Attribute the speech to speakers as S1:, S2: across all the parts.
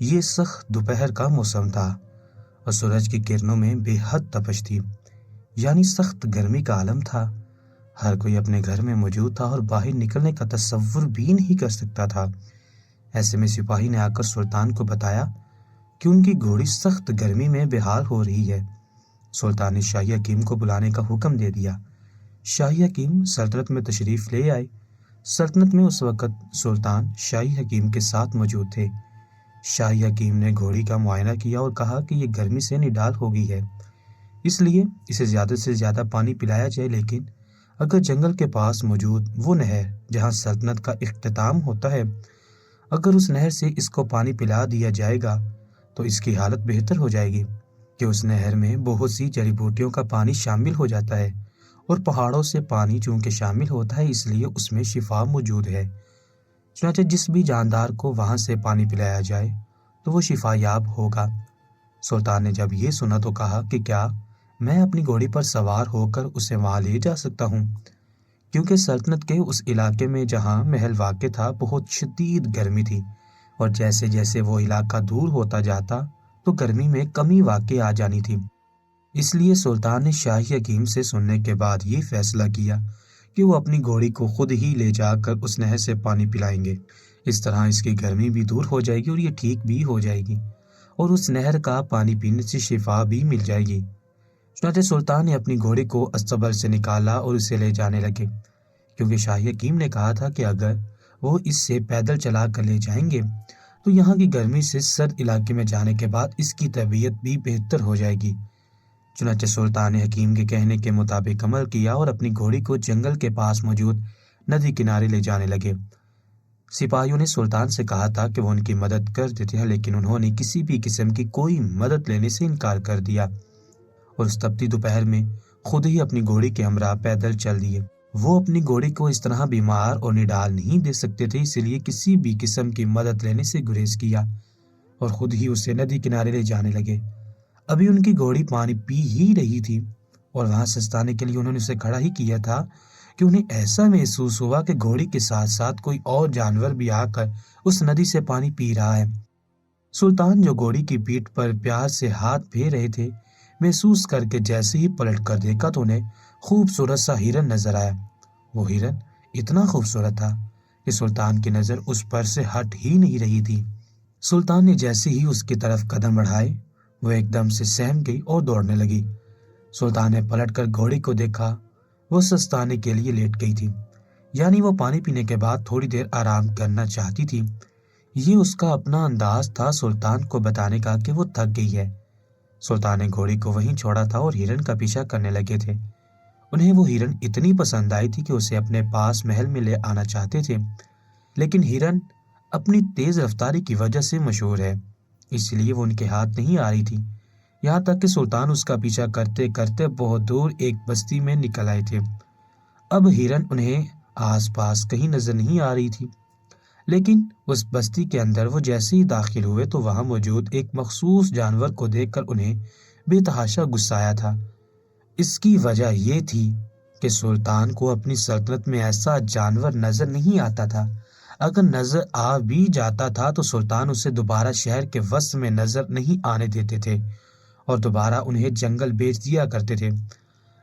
S1: یہ سخت دوپہر کا موسم تھا اور سورج کی کرنوں میں بے حد تپش تھی، یعنی سخت گرمی کا عالم تھا۔ ہر کوئی اپنے گھر میں موجود تھا اور باہر نکلنے کا تصور بھی نہیں کر سکتا تھا۔ ایسے میں سپاہی نے آ کر سلطان کو بتایا کہ ان کی گھوڑی سخت گرمی میں بے حال ہو رہی ہے۔ سلطان نے شاہی حکیم کو بلانے کا حکم دے دیا۔ شاہی حکیم سلطنت میں تشریف لے آئے۔ سلطنت میں اس وقت سلطان شاہی حکیم کے ساتھ موجود تھے۔ شاہی حکیم نے گھوڑی کا معائنہ کیا اور کہا کہ یہ گرمی سے نڈال ہو گئی ہے، اس لیے اسے زیادہ سے زیادہ پانی پلایا جائے، لیکن اگر جنگل کے پاس موجود وہ نہر جہاں سلطنت کا اختتام ہوتا ہے، اگر اس نہر سے اس کو پانی پلا دیا جائے گا تو اس کی حالت بہتر ہو جائے گی، کہ اس نہر میں بہت سی جڑی بوٹیوں کا پانی شامل ہو جاتا ہے اور پہاڑوں سے پانی چونکہ شامل ہوتا ہے اس لیے اس میں شفا موجود ہے۔ چنانچہ جس بھی جاندار کو وہاں سے پانی پلایا جائے تو وہ شفا یاب ہوگا۔ سلطان نے جب یہ سنا تو کہا کہ کیا میں اپنی گھوڑی پر سوار ہو کر اسے وہاں لے جا سکتا ہوں، کیونکہ سلطنت کے اس علاقے میں جہاں محل واقع تھا بہت شدید گرمی تھی، اور جیسے جیسے وہ علاقہ دور ہوتا جاتا تو گرمی میں کمی واقع آ جانی تھی۔ اس لیے سلطان نے شاہی حکیم سے سننے کے بعد یہ فیصلہ کیا کہ وہ اپنی گھوڑی کو خود ہی لے جا کر اس نہر سے پانی پلائیں گے۔ اس طرح اس کی گرمی بھی دور ہو جائے گی اور یہ ٹھیک بھی ہو جائے گی، اور اس نہر کا پانی پینے سے شفا بھی مل جائے گی۔ چنانچہ سلطان نے اپنی گھوڑی کو استبل سے نکالا اور اسے لے جانے لگے، کیونکہ شاہی حکیم نے کہا تھا کہ اگر وہ اس سے پیدل چلا کر لے جائیں گے تو یہاں کی گرمی سے سرد علاقے میں جانے کے بعد اس کی طبیعت بھی بہتر ہو جائے گی۔ چنانچہ سلطان نے حکیم کے کہنے کے مطابق عمل کیا اور اپنی گھوڑی کو جنگل کے پاس موجود ندی کنارے لے جانے لگے۔ سپاہیوں نے سلطان سے کہا تھا کہ وہ ان کی مدد کر دیتے ہیں، لیکن انہوں نے کسی بھی قسم کی کوئی مدد لینے سے انکار کر دیا اور اس تپتی دوپہر میں خود ہی اپنی گھوڑی کے ہمراہ پیدل چل دیے۔ وہ اپنی گھوڑی کو اس طرح بیمار اور نڈال نہیں دے سکتے تھے، اس لیے کسی بھی قسم کی مدد لینے سے گریز کیا اور خود ہی اسے ندی کنارے لے جانے لگے۔ ابھی ان کی گھوڑی پانی پی ہی رہی تھی اور وہاں سستانے کے لیے انہوں نے اسے کھڑا ہی کیا تھا کہ انہیں ایسا محسوس ہوا کہ گھوڑی کے ساتھ ساتھ کوئی اور جانور بھی آ کر اس ندی سے پانی پی رہا ہے۔ سلطان جو گھوڑی کی پیٹھ پر پیار سے ہاتھ پھیر رہے تھے، محسوس کر کے جیسے ہی پلٹ کر دیکھا تو انہیں خوبصورت سا ہرن نظر آیا۔ وہ ہرن اتنا خوبصورت تھا کہ سلطان کی نظر اس پر سے ہٹ ہی نہیں رہی تھی۔ سلطان نے جیسے ہی اس کی طرف قدم بڑھائے وہ ایک دم سے سہم گئی اور دوڑنے لگی۔ سلطان نے پلٹ کر گھوڑی کو دیکھا، وہ سستانے کے لیے لیٹ گئی تھی، یعنی وہ پانی پینے کے بعد تھوڑی دیر آرام کرنا چاہتی تھی۔ یہ اس کا اپنا انداز تھا سلطان کو بتانے کا کہ وہ تھک گئی ہے۔ سلطان نے گھوڑی کو وہیں چھوڑا تھا اور ہرن کا پیچھا کرنے لگے تھے۔ انہیں وہ ہرن اتنی پسند آئی تھی کہ اسے اپنے پاس محل میں لے آنا چاہتے تھے، لیکن ہرن اپنی تیز رفتاری کی وجہ سے مشہور ہے، اس لیے وہ ان کے ہاتھ نہیں آ رہی تھی، یہاں تک کہ سلطان اس کا پیچھا کرتے کرتے بہت دور ایک بستی میں نکل آئے تھے۔ اب ہرن انہیں آس پاس کہیں نظر نہیں آ رہی تھی، لیکن اس بستی کے اندر وہ جیسے ہی داخل ہوئے تو وہاں موجود ایک مخصوص جانور کو دیکھ کر انہیں بے تحاشا غصہ آیا تھا۔ اس کی وجہ یہ تھی کہ سلطان کو اپنی سلطنت میں ایسا جانور نظر نہیں آتا تھا۔ اگر نظر آ بھی جاتا تھا تو سلطان اسے دوبارہ شہر کے وسط میں نظر نہیں آنے دیتے تھے اور دوبارہ انہیں جنگل بیچ دیا کرتے تھے۔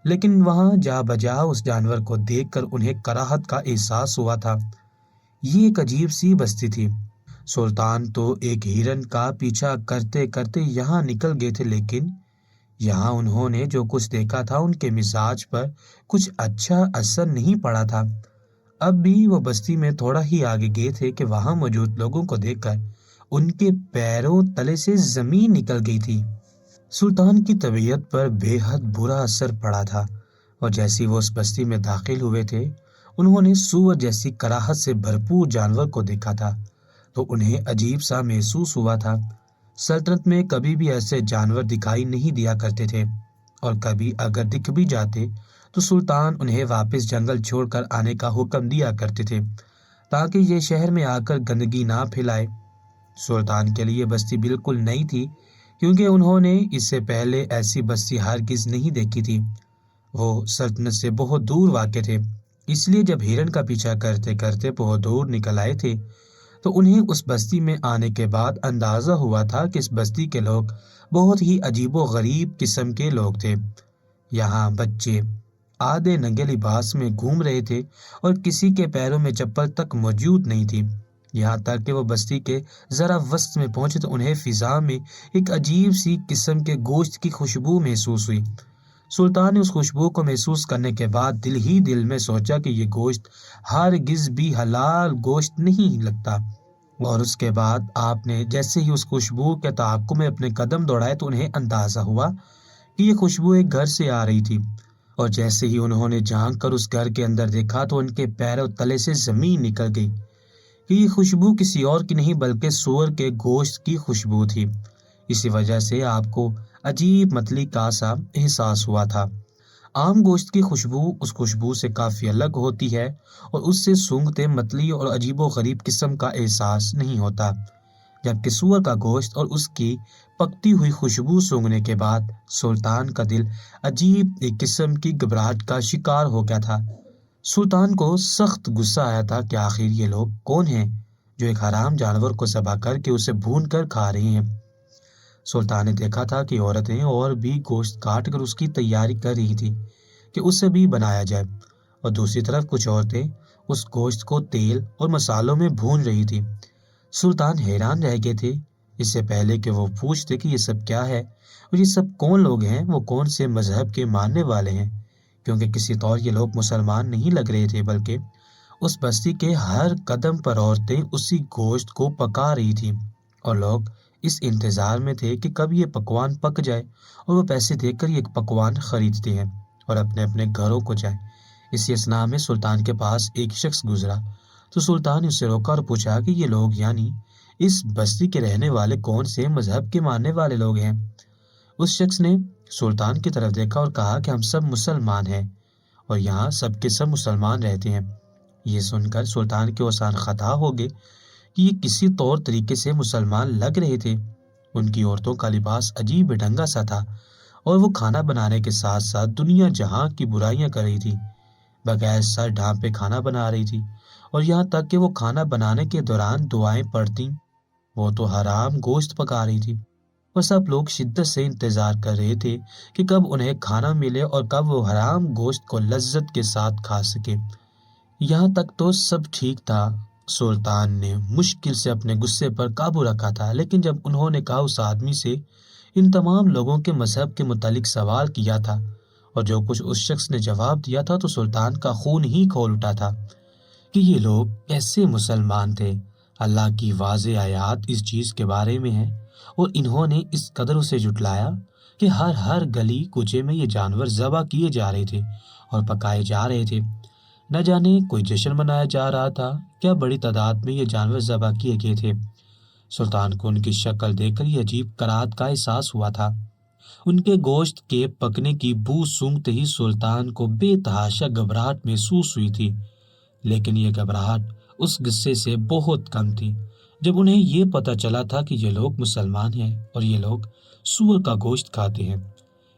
S1: لیکن وہاں جا بجا اس جانور کو دیکھ کر انہیں کراہت کا احساس ہوا تھا۔ یہ ایک عجیب سی بستی تھی۔ سلطان تو ایک ہرن کا پیچھا کرتے کرتے یہاں نکل گئے تھے، لیکن یہاں انہوں نے جو کچھ دیکھا تھا ان کے مزاج پر کچھ اچھا اثر نہیں پڑا تھا۔ اب بھی وہ بستی میں تھوڑا ہی آگے گئے تھے کہ وہاں موجود لوگوں کو دیکھ کر ان کے پیروں تلے سے زمین نکل گئی تھی۔ سلطان کی طبیعت پر بے حد برا اثر پڑا تھا، اور جیسی وہ اس بستی میں داخل ہوئے تھے انہوں نے سور جیسی کراہت سے بھرپور جانور کو دیکھا تھا تو انہیں عجیب سا محسوس ہوا تھا۔ سلطنت میں کبھی بھی ایسے جانور دکھائی نہیں دیا کرتے تھے، اور کبھی اگر دکھ بھی جاتے تو سلطان انہیں واپس جنگل چھوڑ کر آنے کا حکم دیا کرتے تھے تاکہ یہ شہر میں آ کر گندگی نہ پھیلائے۔ سلطان کے لیے بستی بالکل نئی تھی، کیونکہ انہوں نے اس سے پہلے ایسی بستی ہرگز نہیں دیکھی تھی۔ وہ سلطنت سے بہت دور واقع تھے، اس لیے جب ہرن کا پیچھا کرتے کرتے بہت دور نکل آئے تھے تو انہیں اس بستی میں آنے کے بعد اندازہ ہوا تھا کہ اس بستی کے لوگ بہت ہی عجیب و غریب قسم کے لوگ تھے۔ یہاں بچے آدھے ننگے لباس میں گھوم رہے تھے اور کسی کے پیروں میں چپل تک موجود نہیں تھی۔ یہاں تک کہ وہ بستی کے ذرا وسط میں پہنچے تو انہیں فضا میں ایک عجیب سی قسم کے گوشت کی خوشبو محسوس ہوئی۔ سلطان نے اس خوشبو کو محسوس کرنے کے بعد دل ہی دل میں سوچا کہ یہ گوشت ہرگز بھی حلال گوشت نہیں لگتا، اور اس کے بعد آپ نے جیسے ہی اس خوشبو کے تعاقب میں اپنے قدم دوڑائے تو انہیں اندازہ ہوا کہ یہ خوشبو ایک گھر سے آ رہی تھی، اور جیسے ہی انہوں نے جھانک کر اس گھر کے اندر دیکھا تو ان کے پیروں تلے سے زمین نکل گئی کہ یہ خوشبو کسی اور کی نہیں بلکہ سور کے گوشت کی خوشبو تھی۔ اسی وجہ سے آپ کو عجیب متلی کا سا احساس ہوا تھا۔ عام گوشت کی خوشبو اس خوشبو سے کافی الگ ہوتی ہے اور اس سے سونگھتے متلی اور عجیب و غریب قسم کا احساس نہیں ہوتا، جبکہ سور کا گوشت اور اس کی پکتی ہوئی خوشبو سونگھنے کے بعد سلطان کا دل عجیب ایک قسم کی گھبراہٹ کا شکار ہو گیا تھا۔ سلطان کو سخت غصہ آیا تھا کہ آخر یہ لوگ کون ہیں جو ایک حرام جانور کو ذبح کر کے اسے بھون کر کھا رہے ہیں۔ سلطان نے دیکھا تھا کہ عورتیں اور بھی گوشت کاٹ کر اس کی تیاری کر رہی تھی کہ اسے بھی بنایا جائے، اور دوسری طرف کچھ عورتیں اس گوشت کو تیل اور مسالوں میں بھون رہی تھی۔ سلطان حیران رہ گئے تھے۔ اس سے پہلے کہ وہ پوچھتے کہ یہ سب کیا ہے اور یہ سب کون لوگ ہیں، وہ کون سے مذہب کے ماننے والے ہیں، کیونکہ کسی طور یہ لوگ مسلمان نہیں لگ رہے تھے، بلکہ اس بستی کے ہر قدم پر عورتیں اسی گوشت کو پکا رہی تھیں، اور لوگ اس انتظار میں تھے کہ کب یہ پکوان پک جائے اور وہ پیسے دے کر یہ پکوان خریدتے ہیں اور اپنے اپنے گھروں کو جائیں۔ اسی اثناء میں سلطان کے پاس ایک شخص گزرا تو سلطان نے اسے روکا اور پوچھا کہ یہ لوگ یعنی اس بستی کے رہنے والے کون سے مذہب کے ماننے والے لوگ ہیں؟ اس شخص نے سلطان کی طرف دیکھا اور کہا کہ ہم سب مسلمان ہیں اور یہاں سب کے سب مسلمان رہتے ہیں۔ یہ سن کر سلطان کے اوسان خطا ہو گئے کہ یہ کسی طور طریقے سے مسلمان لگ رہے تھے۔ ان کی عورتوں کا لباس عجیب ڈھنگا سا تھا اور وہ کھانا بنانے کے ساتھ ساتھ دنیا جہاں کی برائیاں کر رہی تھی، بغیر سر ڈھانپے کھانا بنا رہی تھی، اور یہاں تک کہ وہ کھانا بنانے کے دوران دعائیں پڑھتی، وہ تو حرام گوشت پکا رہی تھی، اور سب لوگ شدت سے انتظار کر رہے تھے کہ کب انہیں کھانا ملے اور کب وہ حرام گوشت کو لذت کے ساتھ کھا سکے۔ یہاں تک تو سب ٹھیک تھا۔ سلطان نے مشکل سے اپنے غصے پر قابو رکھا تھا، لیکن جب انہوں نے کہا اس آدمی سے ان تمام لوگوں کے مذہب کے متعلق سوال کیا تھا اور جو کچھ اس شخص نے جواب دیا تھا، تو سلطان کا خون ہی کھول اٹھا تھا کہ یہ لوگ کیسے مسلمان تھے۔ اللہ کی واضح آیات اس چیز کے بارے میں ہیں، اور انہوں نے اس قدر اسے جھٹلایا کہ ہر گلی کوچے میں یہ جانور ذبح کیے جا رہے تھے اور پکائے جا رہے تھے۔ نہ جانے کوئی جشن منایا جا رہا تھا کیا بڑی تعداد میں یہ جانور ذبح کیے گئے تھے۔ سلطان کو ان کی شکل دیکھ کر یہ عجیب کراہت کا احساس ہوا تھا۔ ان کے گوشت کے پکنے کی بو سونگتے ہی سلطان کو بے تحاشا گھبراہٹ محسوس ہوئی تھی، لیکن یہ گھبراہٹ اس غصے سے بہت کم تھی جب انہیں یہ پتہ چلا تھا کہ یہ لوگ مسلمان ہیں اور یہ لوگ سور کا گوشت کھاتے ہیں۔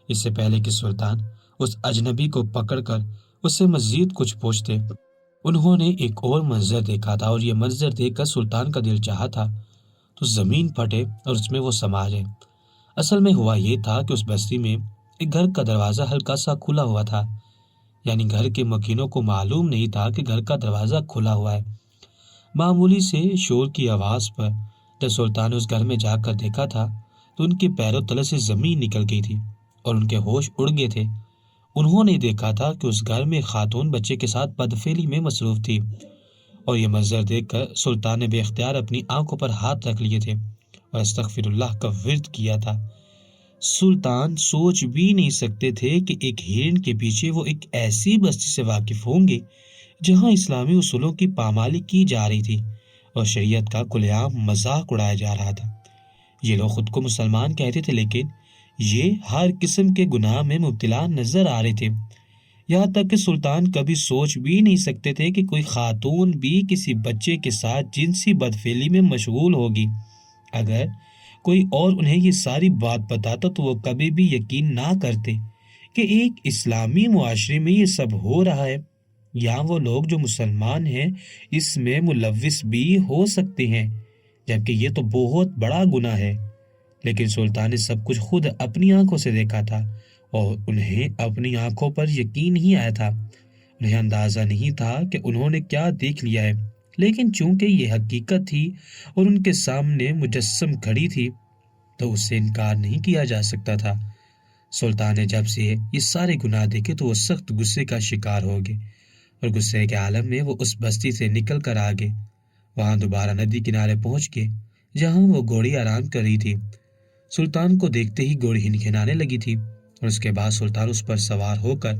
S1: اس سے پہلے کہ سلطان اس اجنبی کو پکڑ کر اس سے مزید کچھ پوچھتے، انہوں نے ایک اور منظر دیکھا تھا، اور یہ منظر دیکھ کر سلطان کا دل چاہا تھا تو زمین پھٹے اور اس میں وہ سما جائے۔ اصل میں ہوا یہ تھا کہ اس بستی میں ایک گھر کا دروازہ ہلکا سا کھلا ہوا تھا، یعنی گھر کے مکینوں کو معلوم نہیں تھا کہ گھر کا دروازہ کھلا ہوا ہے۔ معمولی سے شور کی آواز پر جب سلطان نے اس گھر میں جا کر دیکھا تھا تو ان کے پیروں تلے سے زمین نکل گئی تھی اور ان کے ہوش اڑ گئے تھے۔ انہوں نے دیکھا تھا کہ اس گھر میں خاتون بچے کے ساتھ بدفعلی میں مصروف تھی، اور یہ منظر دیکھ کر سلطان نے بے اختیار اپنی آنکھوں پر ہاتھ رکھ لیے تھے اور استغفر اللہ کا ورد کیا تھا۔ سلطان سوچ بھی نہیں سکتے تھے کہ ایک ہرن کے پیچھے وہ ایک ایسی بستی سے واقف ہوں گے جہاں اسلامی اصولوں کی پامالی کی جا رہی تھی اور شریعت کا کھلے عام مذاق اڑایا جا رہا تھا۔ یہ لوگ خود کو مسلمان کہتے تھے، لیکن یہ ہر قسم کے گناہ میں مبتلا نظر آ رہے تھے، یہاں تک کہ سلطان کبھی سوچ بھی نہیں سکتے تھے کہ کوئی خاتون بھی کسی بچے کے ساتھ جنسی بدفعلی میں مشغول ہوگی۔ اگر کوئی اور انہیں یہ ساری بات بتاتا تو وہ کبھی بھی یقین نہ کرتے کہ ایک اسلامی معاشرے میں یہ سب ہو رہا ہے۔ یا وہ لوگ جو مسلمان ہیں اس میں ملوث بھی ہو سکتے ہیں، جبکہ یہ تو بہت بڑا گناہ ہے۔ لیکن سلطان نے سب کچھ خود اپنی آنکھوں سے دیکھا تھا اور انہیں اپنی آنکھوں پر یقین نہیں آیا تھا۔ انہیں اندازہ نہیں تھا کہ انہوں نے کیا دیکھ لیا ہے، لیکن چونکہ یہ حقیقت تھی اور ان کے سامنے مجسم کھڑی تھی تو اس سے انکار نہیں کیا جا سکتا تھا۔ سلطان نے جب سے یہ سارے گناہ دیکھے تو وہ سخت غصے کا شکار ہو گئے اور غصے کے عالم میں وہ اس بستی سے نکل کر آگے وہاں دوبارہ ندی کنارے پہنچ گئے جہاں وہ گھوڑی آرام کر رہی تھی۔ سلطان کو دیکھتے ہی گھوڑی ہنکھنانے لگی تھی اور اس کے بعد سلطان اس پر سوار ہو کر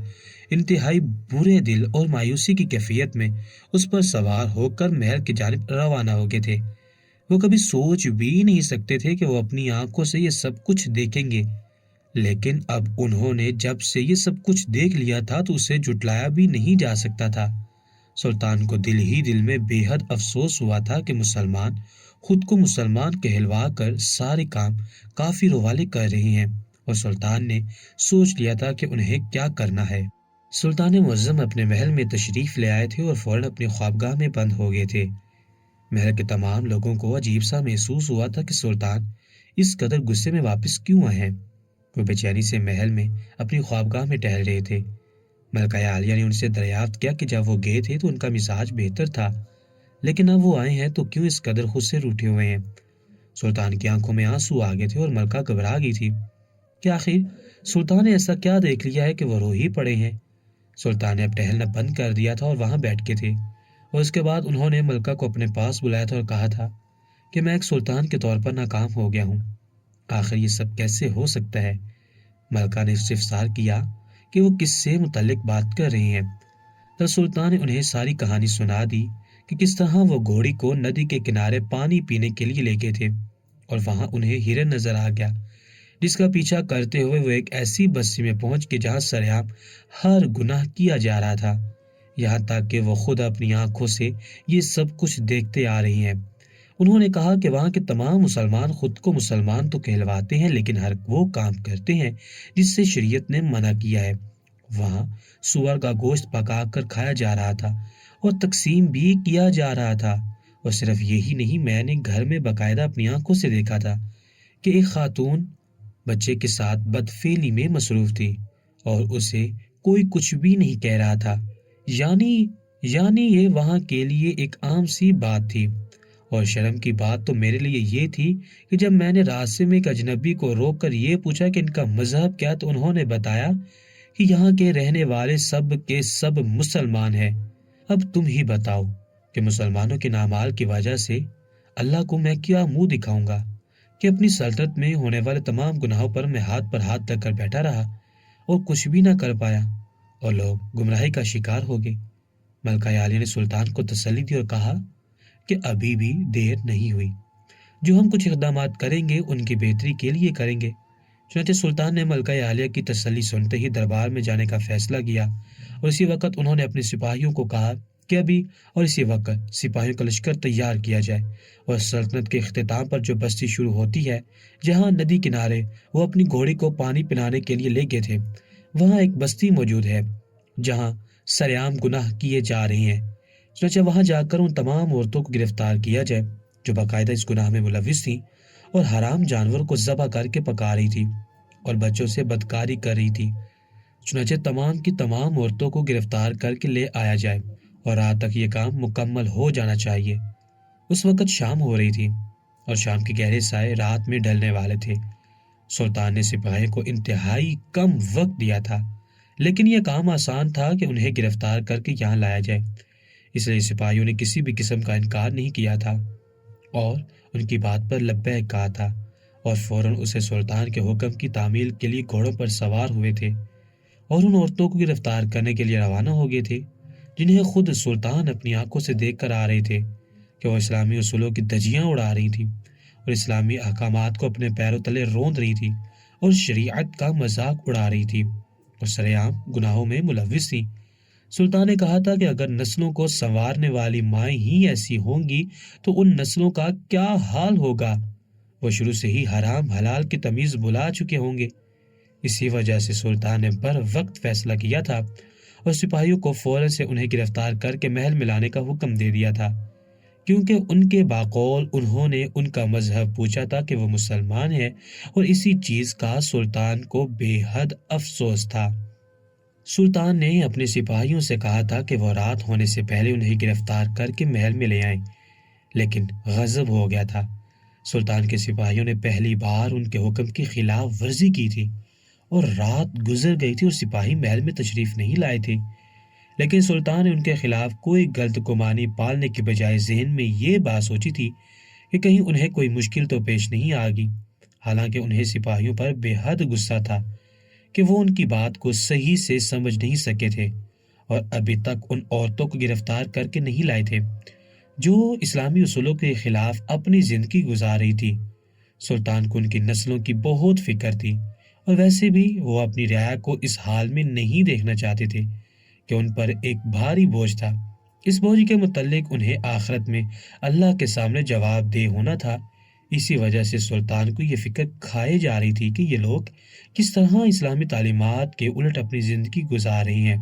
S1: انتہائی برے دل اور مایوسی کی کیفیت میں اس پر سوار ہو کر محل کی جانب روانہ ہو گئے تھے۔ وہ کبھی سوچ بھی نہیں سکتے تھے کہ وہ اپنی آنکھوں سے یہ سب کچھ دیکھیں گے، لیکن اب انہوں نے جب سے یہ سب کچھ دیکھ لیا تھا تو اسے جھٹلایا بھی نہیں جا سکتا تھا۔ سلطان کو دل ہی دل میں بے حد افسوس ہوا تھا کہ مسلمان خود کو مسلمان کہلوا کر سارے کام کافروں والے کر رہے ہیں، اور سلطان نے سوچ لیا تھا کہ انہیں کیا کرنا ہے۔ سلطان معظم اپنے محل میں تشریف لے آئے تھے اور فوراً اپنی خوابگاہ میں بند ہو گئے تھے۔ محل کے تمام لوگوں کو عجیب سا محسوس ہوا تھا کہ سلطان اس قدر غصے میں واپس کیوں آئے ہیں۔ وہ بے چینی سے محل میں اپنی خوابگاہ میں ٹہل رہے تھے۔ ملکہ عالیہ نے ان سے دریافت کیا کہ جب وہ گئے تھے تو ان کا مزاج بہتر تھا، لیکن اب وہ آئے ہیں تو کیوں اس قدر خود سے روٹھے ہوئے ہیں۔ سلطان کی آنکھوں میں آنسو آ گئے تھے اور ملکہ گھبرا گئی تھی کہ آخر سلطان نے ایسا کیا دیکھ لیا ہے کہ وہ رو ہی پڑے ہیں۔ سلطان نے اب ٹہلنا بند کر دیا تھا اور وہاں بیٹھ کے تھے، اور اس کے بعد انہوں نے ملکہ کو اپنے پاس بلایا تھا اور کہا تھا کہ میں ایک سلطان کے طور پر ناکام ہو گیا ہوں، آخر یہ سب کیسے ہو سکتا ہے۔ ملکہ نے استفسار کیا کہ وہ کس سے متعلق بات کر رہے ہیں۔ تب سلطان نے انہیں ساری کہانی سنا دی کہ کس طرح وہ گھوڑی کو ندی کے کنارے پانی پینے کے لیے لے گئے تھے اور وہاں انہیں ہرن نظر آ گیا جس کا پیچھا کرتے ہوئے وہ ایک ایسی بستی میں پہنچ کے جہاں سرعام ہر گناہ کیا جا رہا تھا، یہاں تک کہ وہ خود اپنی آنکھوں سے یہ سب کچھ دیکھتے آ رہی ہیں۔ انہوں نے کہا کہ وہاں کے تمام مسلمان خود کو مسلمان تو کہلواتے ہیں لیکن ہر وہ کام کرتے ہیں جس سے شریعت نے منع کیا ہے۔ وہاں سور کا گوشت پکا کر کھایا جا رہا تھا اور تقسیم بھی کیا جا رہا تھا، اور صرف یہی نہیں، میں نے گھر میں باقاعدہ اپنی آنکھوں سے دیکھا تھا کہ ایک خاتون بچے کے ساتھ بدفعلی میں مصروف تھی اور اسے کوئی کچھ بھی نہیں کہہ رہا تھا، یعنی یہ وہاں کے لیے ایک عام سی بات تھی۔ اور شرم کی بات تو میرے لیے یہ تھی کہ جب میں نے راستے میں ایک اجنبی کو روک کر یہ پوچھا کہ ان کا مذہب کیا، تو انہوں نے بتایا کہ یہاں کے رہنے والے سب کے سب مسلمان ہیں۔ اب تم ہی بتاؤ کہ مسلمانوں کے نامال کی وجہ سے اللہ کو میں کیا منہ دکھاؤں گا کہ اپنی سلطنت میں ہونے والے تمام گناہوں پر میں ہاتھ پر ہاتھ رکھ کر بیٹھا رہا اور کچھ بھی نہ کر پایا، اور لوگ گمراہی کا شکار ہو گئے۔ ملکہ عالیہ نے سلطان کو تسلی دی اور کہا کہ ابھی بھی دیر نہیں ہوئی، جو ہم کچھ اقدامات کریں گے ان کی بہتری کے لیے کریں گے۔ چنانچہ سلطان نے ملکہ عالیہ کی تسلی سنتے ہی دربار میں جانے کا فیصلہ کیا، اور اسی وقت انہوں نے اپنے سپاہیوں کو کہا کہ ابھی اور اسی وقت سپاہیوں کا لشکر تیار کیا جائے اور سلطنت کے اختتام پر جو بستی شروع ہوتی ہے جہاں ندی کنارے وہ اپنی گھوڑی کو پانی پلانے کے لیے لے گئے تھے، وہاں ایک بستی موجود ہے جہاں سرعام گناہ کیے جا رہے ہیں، چنانچہ وہاں جا کر ان تمام عورتوں کو گرفتار کیا جائے جو باقاعدہ اس گناہ میں ملوث تھیں اور حرام جانور کو ذبح کر کے پکا رہی تھی اور بچوں سے بدکاری کر رہی تھی۔ چنانچہ تمام کی تمام عورتوں کو گرفتار کر کے لے آیا جائے اور رات تک یہ کام مکمل ہو جانا چاہیے۔ اس وقت شام ہو رہی تھی اور شام کے گہرے سائے رات میں ڈلنے والے تھے۔ سلطان نے سپاہیوں کو انتہائی کم وقت دیا تھا، لیکن یہ کام آسان تھا کہ انہیں گرفتار کر کے یہاں لایا جائے، اس لیے سپاہیوں نے کسی بھی قسم کا انکار نہیں کیا تھا اور ان کی بات پر لبیک کہا تھا، اور فوراً اسے سلطان کے حکم کی تعمیل کے لیے گھوڑوں پر سوار ہوئے تھے اور ان عورتوں کو گرفتار کرنے کے لیے روانہ ہو گئے تھے جنہیں خود سلطان اپنی آنکھوں سے دیکھ کر آ رہے تھے کہ وہ اسلامی اصولوں کی دھجیاں اڑا رہی تھیں اور اسلامی احکامات کو اپنے پیروں تلے روند رہی تھی اور شریعت کا مذاق اڑا رہی تھی اور سرعام گناہوں میں ملوث تھی۔ سلطان نے کہا تھا کہ اگر نسلوں کو سنوارنے والی مائیں ہی ایسی ہوں گی تو ان نسلوں کا کیا حال ہوگا، وہ شروع سے ہی حرام حلال کی تمیز بلا چکے ہوں گے۔ اسی وجہ سے سلطان نے بر وقت فیصلہ کیا تھا اور سپاہیوں کو فوراً سے انہیں گرفتار کر کے محل میں لانے کا حکم دے دیا تھا، کیونکہ ان کے باقول انہوں نے ان کا مذہب پوچھا تھا کہ وہ مسلمان ہیں، اور اسی چیز کا سلطان کو بے حد افسوس تھا۔ سلطان نے اپنے سپاہیوں سے کہا تھا کہ وہ رات ہونے سے پہلے انہیں گرفتار کر کے محل میں لے آئیں، لیکن غضب ہو گیا تھا۔ سلطان کے سپاہیوں نے پہلی بار ان کے حکم کی خلاف ورزی کی تھی، اور رات گزر گئی تھی اور سپاہی محل میں تشریف نہیں لائے تھے، لیکن سلطان نے ان کے خلاف کوئی غلط گمانی پالنے کے بجائے ذہن میں یہ بات سوچی تھی کہ کہیں انہیں کوئی مشکل تو پیش نہیں آ گئی۔ حالانکہ انہیں سپاہیوں پر بے حد غصہ تھا کہ وہ ان کی بات کو صحیح سے سمجھ نہیں سکے تھے، اور ابھی تک ان عورتوں کو گرفتار کر کے نہیں لائے تھے جو اسلامی اصولوں کے خلاف اپنی زندگی گزار رہی تھی۔ سلطان کو ان کی نسلوں کی بہت فکر تھی، اور ویسے بھی وہ اپنی رعایا کو اس حال میں نہیں دیکھنا چاہتے تھے کہ ان پر ایک بھاری بوجھ تھا۔ اس بوجھ کے متعلق انہیں آخرت میں اللہ کے سامنے جواب دہ ہونا تھا۔ اسی وجہ سے سلطان کو یہ فکر کھائے جا رہی تھی کہ یہ لوگ کس طرح اسلامی تعلیمات کے الٹ اپنی زندگی گزار رہی ہیں۔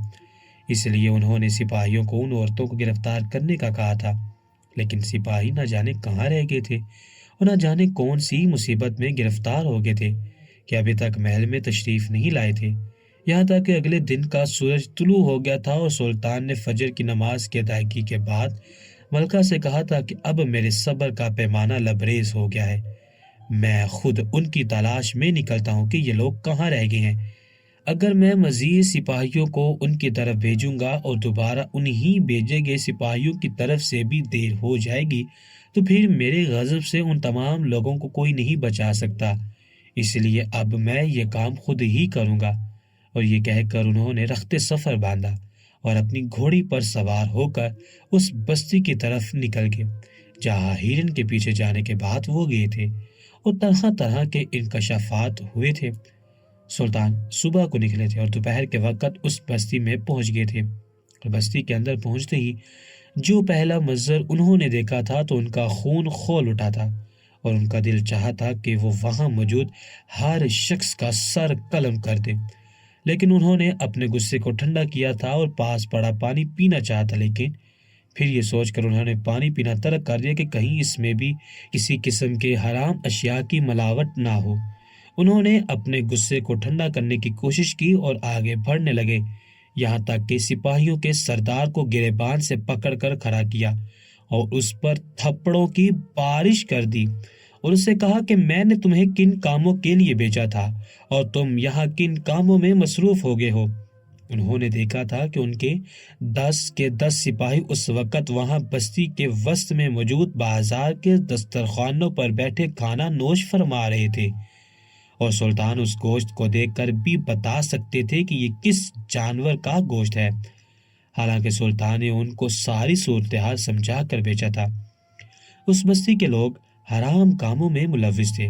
S1: اس لیے انہوں نے سپاہیوں کو ان عورتوں کو گرفتار کرنے کا کہا تھا، لیکن سپاہی نہ جانے کہاں رہ گئے تھے، اور نہ جانے کون سی مصیبت میں گرفتار ہو گئے تھے کہ ابھی تک محل میں تشریف نہیں لائے تھے۔ یہاں تک کہ اگلے دن کا سورج طلوع ہو گیا تھا، اور سلطان نے فجر کی نماز کی ادائیگی کے بعد ملکہ سے کہا تھا کہ اب میرے صبر کا پیمانہ لبریز ہو گیا ہے، میں خود ان کی تلاش میں نکلتا ہوں کہ یہ لوگ کہاں رہ گئے ہیں۔ اگر میں مزید سپاہیوں کو ان کی طرف بھیجوں گا اور دوبارہ انہی بھیجے گئے سپاہیوں کی طرف سے بھی دیر ہو جائے گی تو پھر میرے غضب سے ان تمام لوگوں کو کوئی نہیں بچا سکتا، اس لیے اب میں یہ کام خود ہی کروں گا۔ اور یہ کہہ کر انہوں نے رخت سفر باندھا اور اپنی گھوڑی پر سوار ہو کر اس بستی کی طرف نکل گئے جہاں ہرن کے پیچھے جانے کے بعد وہ گئے تھے، اور طرح طرح کے انکشافات ہوئے تھے۔ سلطان صبح کو نکلے تھے اور دوپہر کے وقت اس بستی میں پہنچ گئے تھے، اور بستی کے اندر پہنچتے ہی جو پہلا منظر انہوں نے دیکھا تھا تو ان کا خون کھول اٹھا تھا، اور ان کا دل چاہا تھا کہ وہ وہاں موجود ہر شخص کا سر قلم کر دے، لیکن انہوں نے اپنے غصے کو ٹھنڈا کیا تھا اور پاس پڑا پانی پینا چاہتا، لیکن پھر یہ سوچ کر انہوں نے پانی پینا ترک کر دیا کہ کہیں اس میں بھی کسی قسم کے حرام اشیاء کی ملاوٹ نہ ہو۔ انہوں نے اپنے غصے کو ٹھنڈا کرنے کی کوشش کی اور آگے بڑھنے لگے، یہاں تک کہ سپاہیوں کے سردار کو گریبان سے پکڑ کر کھڑا کیا اور اس پر تھپڑوں کی بارش کر دی، اور اسے کہا کہ میں نے تمہیں کن کاموں کے لیے بھیجا تھا اور تم یہاں کن کاموں میں مصروف ہو گئے ہو۔ انہوں نے دیکھا تھا کہ ان کے 10 سپاہی اس وقت وہاں بستی کے وسط میں موجود بازار کے دسترخوانوں پر بیٹھے کھانا نوش فرما رہے تھے، اور سلطان اس گوشت کو دیکھ کر بھی بتا سکتے تھے کہ یہ کس جانور کا گوشت ہے، حالانکہ سلطان نے ان کو ساری صورتحال سمجھا کر بھیجا تھا۔ اس بستی کے لوگ حرام کاموں میں ملوث تھے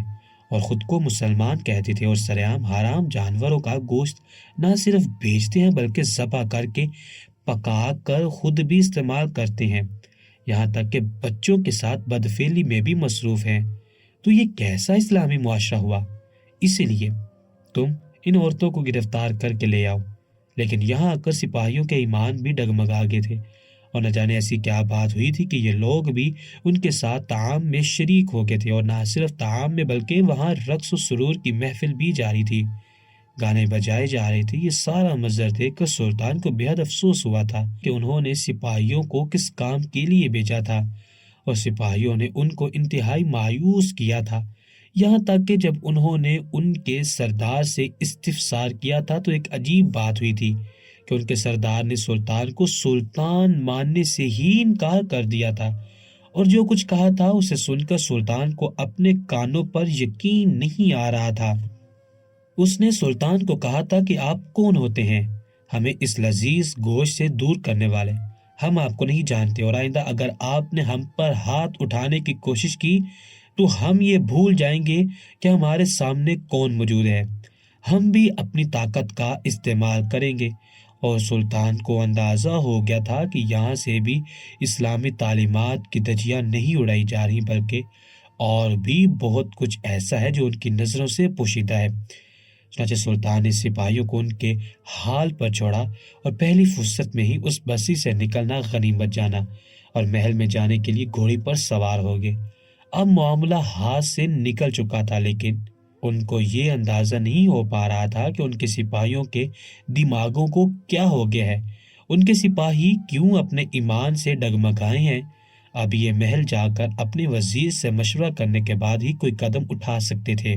S1: اور خود کو مسلمان کہتے تھے، اور سرعام حرام جانوروں کا گوشت نہ صرف بیچتے ہیں بلکہ ذبح کر کے پکا کر خود بھی استعمال کرتے ہیں، یہاں تک کہ بچوں کے ساتھ بدفعلی میں بھی مصروف ہیں۔ تو یہ کیسا اسلامی معاشرہ ہوا؟ اسی لیے تم ان عورتوں کو گرفتار کر کے لے آؤ۔ لیکن یہاں آ کر سپاہیوں کے ایمان بھی ڈگمگا گئے تھے، اور نہ جانے ایسی کیا بات ہوئی تھی کہ یہ لوگ بھی ان کے ساتھ طعام میں شریک ہو گئے تھے، اور نہ صرف طعام میں بلکہ وہاں رقص و سرور کی محفل بھی جاری تھی، گانے بجائے جا رہے تھے۔ یہ سارا منظر دیکھ کر سلطان کو بے حد افسوس ہوا تھا کہ انہوں نے سپاہیوں کو کس کام کے لیے بھیجا تھا، اور سپاہیوں نے ان کو انتہائی مایوس کیا تھا، یہاں تک کہ جب انہوں نے ان کے سردار سے استفسار کیا تھا تو ایک عجیب بات ہوئی تھی کہ ان کے سردار نے سلطان کو سلطان ماننے سے ہی انکار کر دیا تھا، اور جو کچھ کہا تھا اسے سن کر سلطان کو اپنے کانوں پر یقین نہیں آ رہا تھا۔ اس نے سلطان کو کہا تھا کہ آپ کون ہوتے ہیں، ہمیں اس لذیذ گوشت سے دور کرنے والے؟ ہم آپ کو نہیں جانتے، اور آئندہ اگر آپ نے ہم پر ہاتھ اٹھانے کی کوشش کی تو ہم یہ بھول جائیں گے کہ ہمارے سامنے کون موجود ہے، ہم بھی اپنی طاقت کا استعمال کریں گے۔ اور سلطان کو اندازہ ہو گیا تھا کہ یہاں سے بھی اسلامی تعلیمات کی دھجیاں نہیں اڑائی جا رہی بلکہ اور بھی بہت کچھ ایسا ہے جو ان کی نظروں سے پوشیدہ ہے۔ چنانچہ سلطان نے سپاہیوں کو ان کے حال پر چھوڑا اور پہلی فرصت میں ہی اس بستی سے نکلنا غنیمت جانا اور محل میں جانے کے لیے گھوڑی پر سوار ہو گئے۔ اب معاملہ ہاتھ سے نکل چکا تھا، لیکن ان کو یہ اندازہ نہیں ہو پا رہا تھا کہ ان کے سپاہیوں کے دماغوں کو کیا ہو گیا ہے، ان کے سپاہی کیوں اپنے ایمان سے ڈگمگائے ہیں۔ اب یہ محل جا کر اپنے وزیر سے مشورہ کرنے کے بعد ہی کوئی قدم اٹھا سکتے تھے۔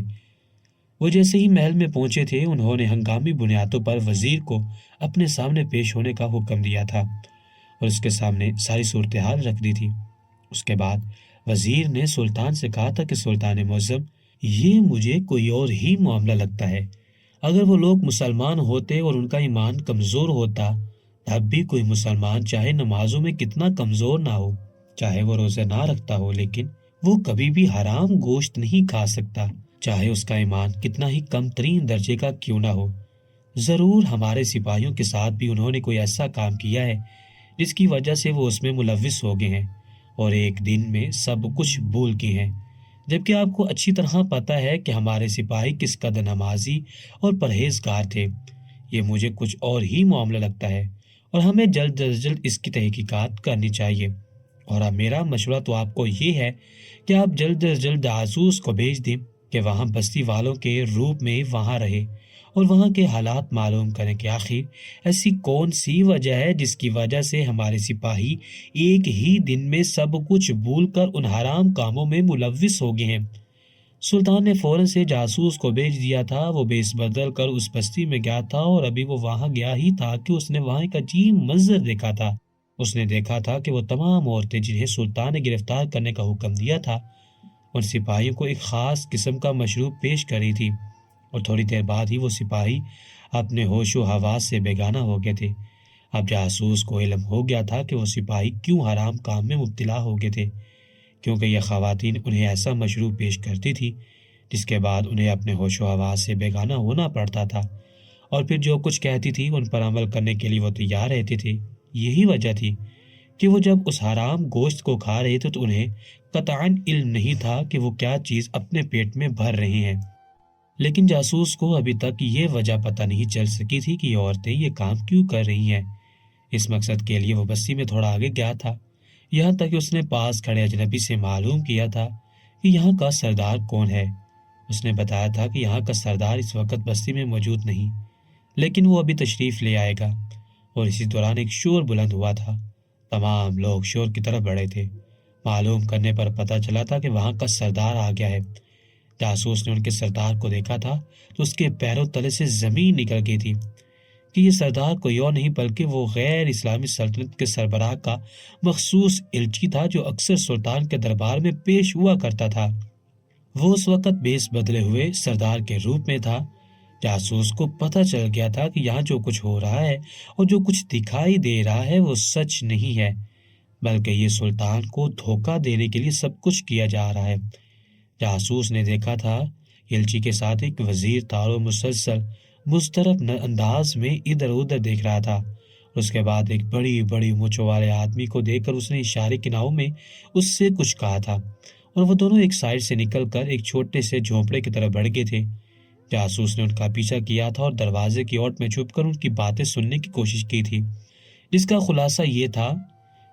S1: وہ جیسے ہی محل میں پہنچے تھے، انہوں نے ہنگامی بنیادوں پر وزیر کو اپنے سامنے پیش ہونے کا حکم دیا تھا اور اس کے سامنے ساری صورتحال رکھ دی تھی۔ اس کے بعد وزیر نے سلطان سے کہا تھا کہ سلطان معظم، یہ مجھے کوئی اور ہی معاملہ لگتا ہے۔ اگر وہ لوگ مسلمان ہوتے اور ان کا ایمان کمزور ہوتا، تب بھی کوئی مسلمان چاہے نمازوں میں کتنا کمزور نہ ہو، چاہے وہ روزے نہ رکھتا ہو، لیکن وہ کبھی بھی حرام گوشت نہیں کھا سکتا، چاہے اس کا ایمان کتنا ہی کم ترین درجے کا کیوں نہ ہو۔ ضرور ہمارے سپاہیوں کے ساتھ بھی انہوں نے کوئی ایسا کام کیا ہے جس کی وجہ سے وہ اس میں ملوث ہو گئے ہیں اور ایک دن میں سب کچھ بھول گئے ہیں، جبکہ آپ کو اچھی طرح پتہ ہے کہ ہمارے سپاہی کس قدر نمازی اور پرہیزگار تھے۔ یہ مجھے کچھ اور ہی معاملہ لگتا ہے اور ہمیں جلد از جلد اس کی تحقیقات کرنی چاہیے۔ اور اب میرا مشورہ تو آپ کو یہ ہے کہ آپ جلد از جلد جاسوس کو بھیج دیں کہ وہاں بستی والوں کے روپ میں وہاں رہے اور وہاں کے حالات معلوم کریں کہ آخر ایسی کون سی وجہ ہے جس کی وجہ سے ہمارے سپاہی ایک ہی دن میں سب کچھ بھول کر ان حرام کاموں میں ملوث ہو گئے ہیں۔ سلطان نے فوراً سے جاسوس کو بھیج دیا تھا۔ وہ بیس بدل کر اس بستی میں گیا تھا اور ابھی وہ وہاں گیا ہی تھا کہ اس نے وہاں ایک عجیب منظر دیکھا تھا۔ اس نے دیکھا تھا کہ وہ تمام عورتیں جنہیں سلطان نے گرفتار کرنے کا حکم دیا تھا، ان سپاہیوں کو ایک خاص قسم کا مشروب پیش کر رہی تھی، اور تھوڑی دیر بعد ہی وہ سپاہی اپنے ہوش و حواس سے بیگانہ ہو گئے تھے۔ اب جاسوس کو علم ہو گیا تھا کہ وہ سپاہی کیوں حرام کام میں مبتلا ہو گئے تھے، کیونکہ یہ خواتین انہیں ایسا مشروب پیش کرتی تھی جس کے بعد انہیں اپنے ہوش و حواس سے بیگانہ ہونا پڑتا تھا، اور پھر جو کچھ کہتی تھی ان پر عمل کرنے کے لیے وہ تیار رہتے تھے۔ یہی وجہ تھی کہ وہ جب اس حرام گوشت کو کھا رہے تھے تو انہیں قطعاً علم نہیں تھا کہ وہ کیا چیز اپنے پیٹ میں بھر رہے ہیں۔ لیکن جاسوس کو ابھی تک یہ وجہ پتہ نہیں چل سکی تھی کہ یہ عورتیں یہ کام کیوں کر رہی ہیں۔ اس مقصد کے لیے وہ بستی میں تھوڑا آگے گیا تھا، یہاں تک کہ اس نے پاس کھڑے اجنبی سے معلوم کیا تھا کہ یہاں کا سردار کون ہے۔ اس نے بتایا تھا کہ یہاں کا سردار اس وقت بستی میں موجود نہیں، لیکن وہ ابھی تشریف لے آئے گا۔ اور اسی دوران ایک شور بلند ہوا تھا۔ تمام لوگ شور کی طرف بڑھے تھے۔ معلوم کرنے پر پتہ چلا تھا کہ وہاں کا سردار آ گیا ہے۔ جاسوس نے ان کے سردار کو دیکھا تھا تو اس کے پیروں تلے سے زمین نکل گئی تھی کہ یہ سردار کوئی اور نہیں بلکہ وہ غیر اسلامی سلطنت کے سربراہ کا مخصوص الچی تھا جو اکثر سلطان کے دربار میں پیش ہوا کرتا تھا۔ وہ اس وقت بیس بدلے ہوئے سردار کے روپ میں تھا۔ جاسوس کو پتہ چل گیا تھا کہ یہاں جو کچھ ہو رہا ہے اور جو کچھ دکھائی دے رہا ہے وہ سچ نہیں ہے، بلکہ یہ سلطان کو دھوکہ دینے کے لیے سب کچھ کیا جا رہا ہے۔ جاسوس نے دیکھا تھا الچی کے ساتھ ایک وزیر تھا اور مسلسل مضطرب انداز میں ادھر ادھر دیکھ رہا تھا۔ اس کے بعد ایک بڑی بڑی مونچھوں والے آدمی کو دیکھ کر اس نے اشارے کی ناؤں میں اس سے کچھ کہا تھا اور وہ دونوں ایک سائڈ سے نکل کر ایک چھوٹے سے جھونپڑے کی طرف بڑھ گئے تھے۔ جاسوس نے ان کا پیچھا کیا تھا اور دروازے کی اوٹ میں چھپ کر ان کی باتیں سننے کی کوشش کی تھی، جس کا خلاصہ یہ تھا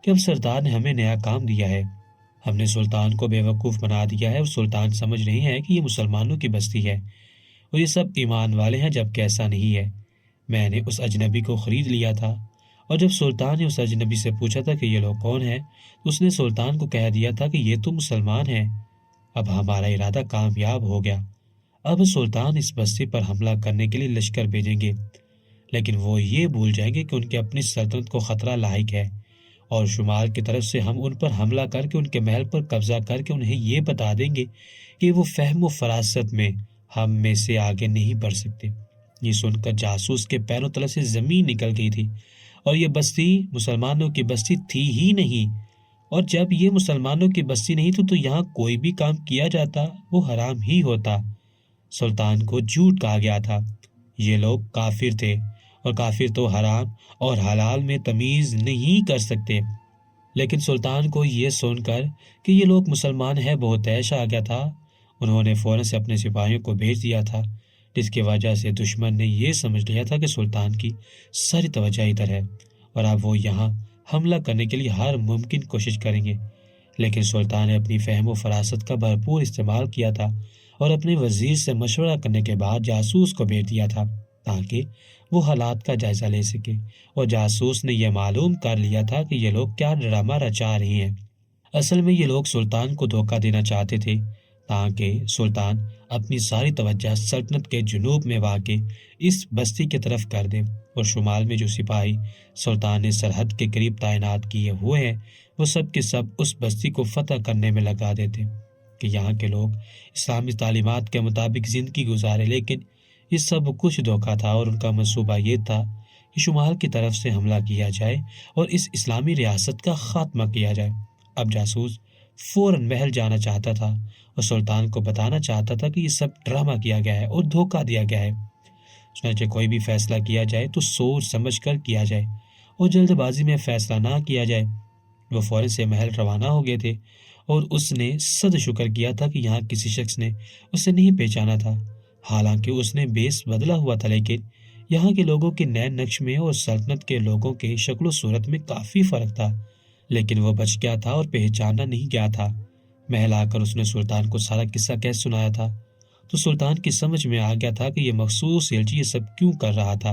S1: کہ اب سردار نے ہمیں نیا کام دیا ہے، ہم نے سلطان کو بے وقوف بنا دیا ہے اور سلطان سمجھ رہے ہیں کہ یہ مسلمانوں کی بستی ہے اور یہ سب ایمان والے ہیں، جبکہ ایسا نہیں ہے۔ میں نے اس اجنبی کو خرید لیا تھا اور جب سلطان نے اس اجنبی سے پوچھا تھا کہ یہ لوگ کون ہیں تو اس نے سلطان کو کہہ دیا تھا کہ یہ تو مسلمان ہیں۔ اب ہمارا ارادہ کامیاب ہو گیا۔ اب سلطان اس بستی پر حملہ کرنے کے لیے لشکر بھیجیں گے، لیکن وہ یہ بھول جائیں گے کہ ان کی اپنی سلطنت کو خطرہ لاحق ہے، اور شمال کی طرف سے ہم ان پر حملہ کر کے ان کے محل پر قبضہ کر کے انہیں یہ بتا دیں گے کہ وہ فہم و فراست میں ہم میں سے آگے نہیں بڑھ سکتے۔ یہ سن کر جاسوس کے پیروں تلے سے زمین نکل گئی تھی، اور یہ بستی مسلمانوں کی بستی تھی ہی نہیں، اور جب یہ مسلمانوں کی بستی نہیں تو یہاں کوئی بھی کام کیا جاتا وہ حرام ہی ہوتا۔ سلطان کو جھوٹ کہا گیا تھا۔ یہ لوگ کافر تھے، اور کافر تو حرام اور حلال میں تمیز نہیں کر سکتے۔ لیکن سلطان کو یہ سن کر کہ یہ لوگ مسلمان ہیں بہت عیش آ گیا تھا۔ انہوں نے فوراً سے اپنے سپاہیوں کو بھیج دیا تھا جس کی وجہ سے دشمن نے یہ سمجھ لیا تھا کہ سلطان کی ساری توجہ ادھر ہے اور اب وہ یہاں حملہ کرنے کے لیے ہر ممکن کوشش کریں گے۔ لیکن سلطان نے اپنی فہم و فراست کا بھرپور استعمال کیا تھا اور اپنے وزیر سے مشورہ کرنے کے بعد جاسوس کو بھیج دیا تھا تاکہ وہ حالات کا جائزہ لے سکے، اور جاسوس نے یہ معلوم کر لیا تھا کہ یہ لوگ کیا ڈرامہ رچا رہے ہیں۔ اصل میں یہ لوگ سلطان کو دھوکہ دینا چاہتے تھے تاکہ سلطان اپنی ساری توجہ سلطنت کے جنوب میں واقع اس بستی کی طرف کر دے، اور شمال میں جو سپاہی سلطان نے سرحد کے قریب تعینات کیے ہوئے ہیں وہ سب کے سب اس بستی کو فتح کرنے میں لگا دیتے کہ یہاں کے لوگ اسلامی تعلیمات کے مطابق زندگی گزارے۔ لیکن یہ سب کچھ دھوکہ تھا، اور ان کا منصوبہ یہ تھا کہ شمال کی طرف سے حملہ کیا جائے اور اس اسلامی ریاست کا خاتمہ کیا جائے۔ اب جاسوس فوراً محل جانا چاہتا تھا اور سلطان کو بتانا چاہتا تھا کہ یہ سب ڈرامہ کیا گیا ہے اور دھوکہ دیا گیا ہے۔ چنانچہ کوئی بھی فیصلہ کیا جائے تو سوچ سمجھ کر کیا جائے اور جلد بازی میں فیصلہ نہ کیا جائے۔ وہ فوراً سے محل روانہ ہو گئے تھے اور اس نے صد شکر کیا تھا کہ یہاں کسی شخص نے اسے نہیں پہچانا تھا، حالانکہ اس نے بیس بدلا ہوا تھا، لیکن یہاں کے لوگوں کے نئے نقش میں اور سلطنت کے لوگوں کے شکل و صورت میں کافی فرق تھا۔ لیکن وہ بچ گیا تھا اور پہچانا نہیں گیا تھا۔ محل آ کر اس نے سلطان کو سارا قصہ کیسے سنایا تھا تو سلطان کی سمجھ میں آ گیا تھا کہ یہ مخصوص ایلچی یہ سب کیوں کر رہا تھا،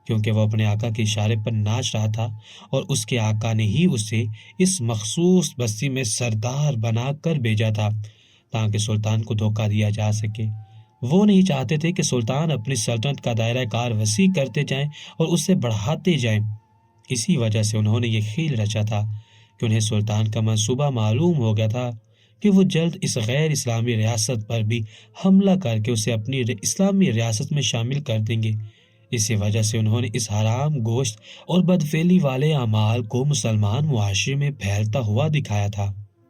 S1: کیونکہ وہ اپنے آقا کے اشارے پر ناچ رہا تھا اور اس کے آقا نے ہی اسے اس مخصوص بستی میں سردار بنا کر بھیجا تھا تاکہ سلطان کو دھوکہ دیا جا سکے۔ وہ نہیں چاہتے تھے کہ سلطان اپنی سلطنت کا دائرہ کار وسیع کرتے جائیں اور اسے بڑھاتے جائیں۔ اسی وجہ سے انہوں نے یہ کھیل رچا تھا کہ انہیں سلطان کا منصوبہ معلوم ہو گیا تھا کہ وہ جلد اس غیر اسلامی ریاست پر بھی حملہ کر کے اسے اپنی اسلامی ریاست میں شامل کر دیں گے۔ اسی وجہ سے انہوں نے اس حرام گوشت اور بدفعلی والے اعمال کو مسلمان معاشرے میں پھیلتا ہوا دکھایا تھا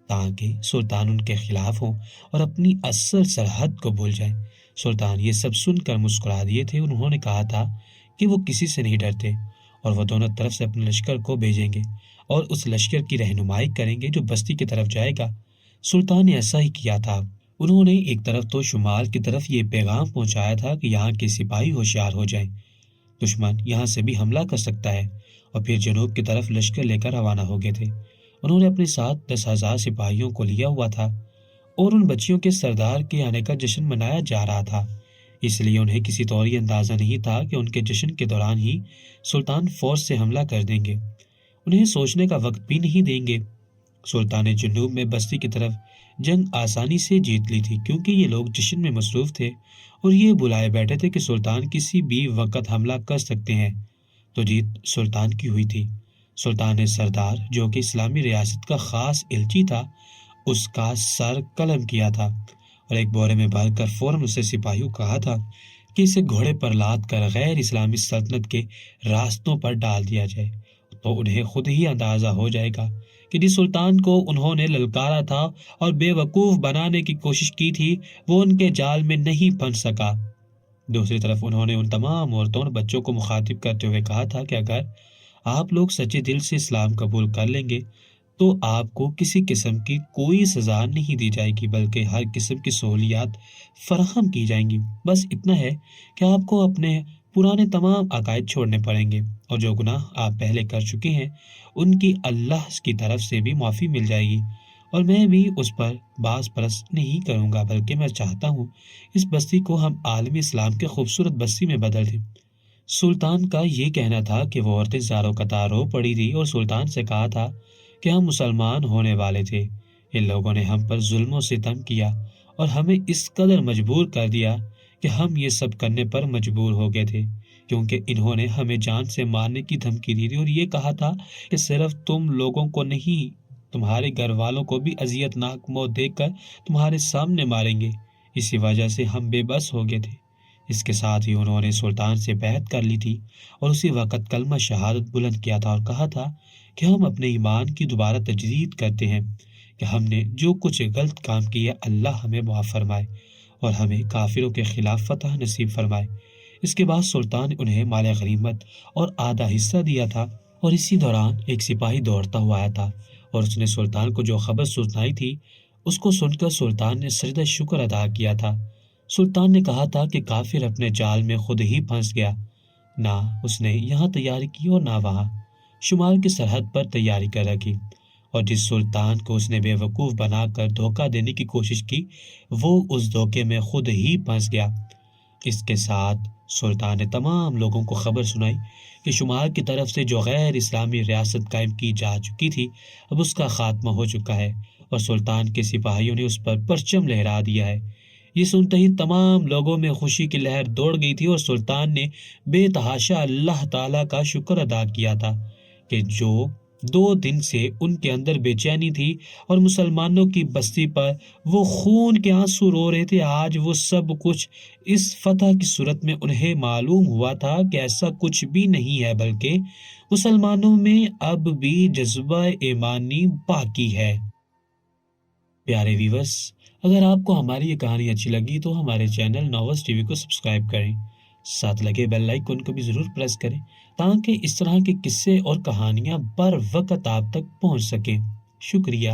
S1: تاکہ سلطان ان کے خلاف ہوں اور اپنی اصل سرحد کو بھول جائیں۔ سلطان یہ سب سن کر مسکرا دیے تھے۔ انہوں نے کہا تھا کہ وہ کسی سے نہیں ڈرتے اور وہ دونوں طرف سے اپنے لشکر کو بھیجیں گے اور اس لشکر کی رہنمائی کریں گے جو بستی کی طرف جائے گا۔ سلطان نے ایسا ہی کیا تھا۔ انہوں نے ایک طرف تو شمال کی طرف یہ پیغام پہنچایا تھا کہ یہاں کے سپاہی ہوشیار ہو جائیں، دشمن یہاں سے بھی حملہ کر سکتا ہے، اور پھر جنوب کی طرف لشکر لے کر روانہ ہو گئے تھے۔ انہوں نے اپنے ساتھ 10,000 سپاہیوں کو لیا ہوا تھا اور ان بچیوں کے سردار کے آنے کا جشن منایا جا رہا تھا، اس لیے انہیں کسی طور یہ اندازہ نہیں تھا کہ ان کے جشن کے دوران ہی سلطان فوج سے حملہ کر دیں گے۔ انہیں سوچنے کا وقت بھی نہیں دیں گے۔ سلطان نے جنوب میں بستی کی طرف جنگ آسانی سے جیت لی تھی کیونکہ یہ لوگ جشن میں مصروف تھے اور یہ بلائے بیٹھے تھے کہ سلطان کسی بھی وقت حملہ کر سکتے ہیں، تو جیت سلطان کی ہوئی تھی۔ سلطان نے سردار جو کہ اسلامی ریاست کا خاص ایلچی تھا اس کا سر قلم کیا تھا اور ایک بورے میں بھر کر فوراً اسے سپاہیوں کہا تھا کہ اسے گھوڑے پر لاد کر غیر اسلامی سلطنت کے راستوں پر ڈال دیا جائے، تو انہیں خود ہی اندازہ ہو جائے گا کہ جس سلطان کو انہوں نے للکارا تھا اور بے وقوف بنانے کی کوشش کی تھی وہ ان کے جال میں نہیں پھنس سکا۔ دوسری طرف انہوں نے ان تمام عورتوں اور بچوں کو مخاطب کرتے ہوئے کہا تھا کہ اگر آپ لوگ سچے دل سے اسلام قبول کر لیں گے تو آپ کو کسی قسم کی کوئی سزا نہیں دی جائے گی بلکہ ہر قسم کی سہولیات فراہم کی جائیں گی۔ بس اتنا ہے کہ آپ کو اپنے پرانے تمام عقائد چھوڑنے پڑیں گے اور جو گناہ آپ پہلے کر چکے ہیں ان کی اللہ کی طرف سے بھی معافی مل جائے گی، اور میں بھی اس پر باز پرست نہیں کروں گا بلکہ میں چاہتا ہوں اس بستی کو ہم عالمی اسلام کے خوبصورت بستی میں بدل دیں۔ سلطان کا یہ کہنا تھا کہ وہ عورتیں زاروں قطار رو پڑی تھی اور سلطان سے کہا تھا کہ ہم مسلمان ہونے والے تھے، ان لوگوں نے ہم پر ظلم و ستم کیا اور ہمیں اس قدر مجبور کر دیا کہ ہم یہ سب کرنے پر مجبور ہو گئے تھے کیونکہ انہوں نے ہمیں جان سے مارنے کی دھمکی دی تھی اور یہ کہا تھا کہ صرف تم لوگوں کو نہیں تمہارے گھر والوں کو بھی اذیت ناک موت دے کر تمہارے سامنے ماریں گے۔ اسی وجہ سے ہم بے بس ہو گئے تھے۔ اس کے ساتھ ہی انہوں نے سلطان سے بیعت کر لی تھی اور اسی وقت کلمہ شہادت بلند کیا تھا اور کہا تھا کہ ہم اپنے ایمان کی دوبارہ تجدید کرتے ہیں کہ ہم نے جو کچھ غلط کام کیا اللہ ہمیں معاف فرمائے اور ہمیں کافروں کے خلاف فتح نصیب فرمائے۔ اس کے بعد سلطان نے انہیں مال غنیمت اور آدھا حصہ دیا تھا، اور اسی دوران ایک سپاہی دوڑتا ہوا آیا تھا اور اس نے سلطان کو جو خبر سنائی تھی اس کو سن کر سلطان نے سجدہ شکر ادا کیا تھا۔ سلطان نے کہا تھا کہ کافر اپنے جال میں خود ہی پھنس گیا، نہ اس نے یہاں تیاری کی اور نہ وہاں، شمال کی سرحد پر تیاری کر رکھی، اور جس سلطان کو اس نے بے وقوف بنا کر دھوکہ دینے کی کوشش کی وہ اس دھوکے میں خود ہی پھنس گیا۔ اس کے ساتھ سلطان نے تمام لوگوں کو خبر سنائی کہ شمال کی طرف سے جو غیر اسلامی ریاست قائم کی جا چکی تھی اب اس کا خاتمہ ہو چکا ہے، اور سلطان کے سپاہیوں نے اس پر پرچم لہرا دیا ہے۔ یہ سنتے ہی تمام لوگوں میں خوشی کی لہر دوڑ گئی تھی، اور سلطان نے بے تحاشا اللہ تعالیٰ کا شکر ادا کیا تھا کہ جو 2 دن سے ان کے اندر بے چینی تھی اور مسلمانوں کی بستی پر وہ خون کے آنسو رو رہے تھے، آج وہ سب کچھ اس فتح کی صورت میں انہیں معلوم ہوا تھا کہ ایسا کچھ بھی نہیں ہے، بلکہ مسلمانوں میں اب بھی جذبہ ایمانی باقی ہے۔ پیارے ویورز، اگر آپ کو ہماری یہ کہانی اچھی لگی تو ہمارے چینل ناولز ٹی وی کو سبسکرائب کریں، ساتھ لگے بیل آئیکن کو بھی ضرور پریس کریں تاکہ اس طرح کے قصے اور کہانیاں بر وقت آپ تک پہنچ سکیں۔ شکریہ۔